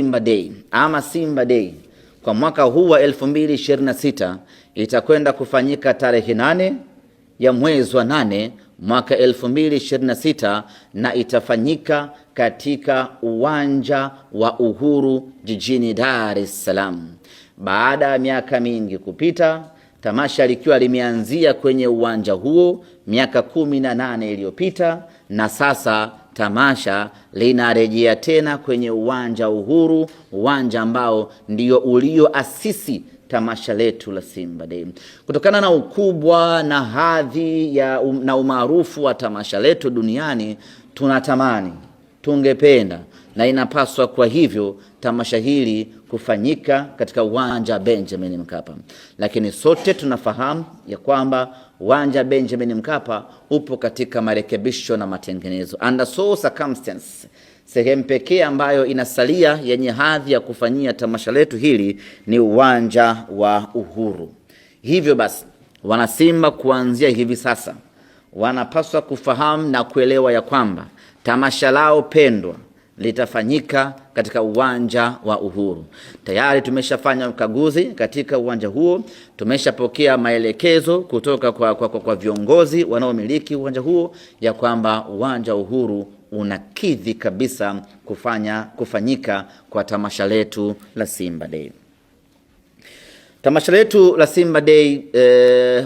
Simba Day ama Simba Day kwa mwaka huu wa 2026 itakwenda kufanyika tarehe 8 ya mwezi wa 8 mwaka 2026 na itafanyika katika uwanja wa Uhuru jijini Dar es Salaam. Baada ya miaka mingi kupita, tamasha likiwa limeanzia kwenye uwanja huo miaka 18 iliyopita, na sasa tamasha linarejea tena kwenye uwanja Uhuru, uwanja ambao ndio ulioasisi tamasha letu la Simba Day. Kutokana na ukubwa na hadhi na umaarufu wa tamasha letu duniani, tunatamani, tungependa na inapaswa kwa hivyo tamasha hili kufanyika katika uwanja Benjamin Mkapa. Lakini sote tunafahamu ya kwamba uwanja Benjamin Mkapa upo katika marekebisho na matengenezo. Under so circumstance, sehemu pekee ambayo inasalia yenye hadhi ya kufanyia tamasha letu hili ni uwanja wa Uhuru. Hivyo basi, wanasimba kuanzia hivi sasa wanapaswa kufahamu na kuelewa ya kwamba tamasha lao pendwa litafanyika katika uwanja wa Uhuru. Tayari tumeshafanya ukaguzi katika uwanja huo, tumeshapokea maelekezo kutoka kwa viongozi wanaomiliki uwanja huo ya kwamba uwanja wa Uhuru unakidhi kabisa kufanyika kwa tamasha letu la Simba Day. Tamasha letu la Simba Day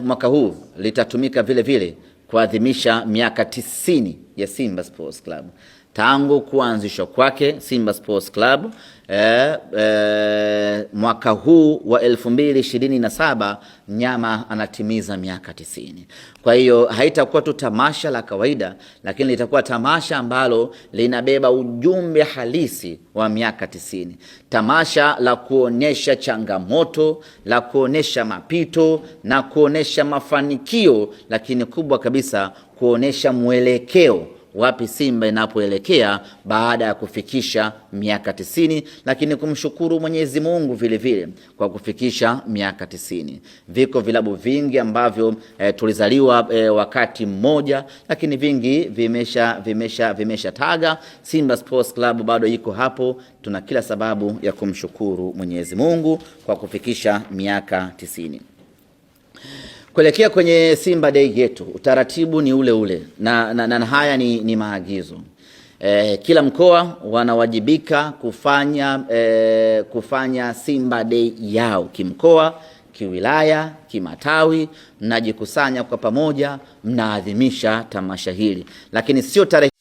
mwaka huu litatumika vile vile kuadhimisha miaka 90 ya Simba Sports Club. Tangu kuanzishwa kwake Simba Sports Club mwaka huu wa 2027 mnyama anatimiza miaka 90. Kwa hiyo haitakuwa tu tamasha la kawaida, lakini litakuwa tamasha ambalo linabeba ujumbe halisi wa miaka 90. Tamasha la kuonesha changamoto, la kuonesha mapito na kuonesha mafanikio, lakini kubwa kabisa kuonesha mwelekeo wapi Simba inapoelekea baada ya kufikisha miaka 90, lakini kumshukuru Mwenyezi Mungu vile vile kwa kufikisha miaka 90. Viko vilabu vingi ambavyo tulizaliwa wakati mmoja, lakini vingi vimesha taga. Simba Sports Club bado iko hapo. Tuna kila sababu ya kumshukuru Mwenyezi Mungu kwa kufikisha miaka 90. Kuelekea kwenye Simba Day yetu, utaratibu ni ule ule na haya ni maagizo. Kila mkoa wanawajibika kufanya Simba Day yao kimkoa, kiwilaya, kimatawi. Mnajikusanya kwa pamoja, mnaadhimisha tamasha hili, lakini sio tarehe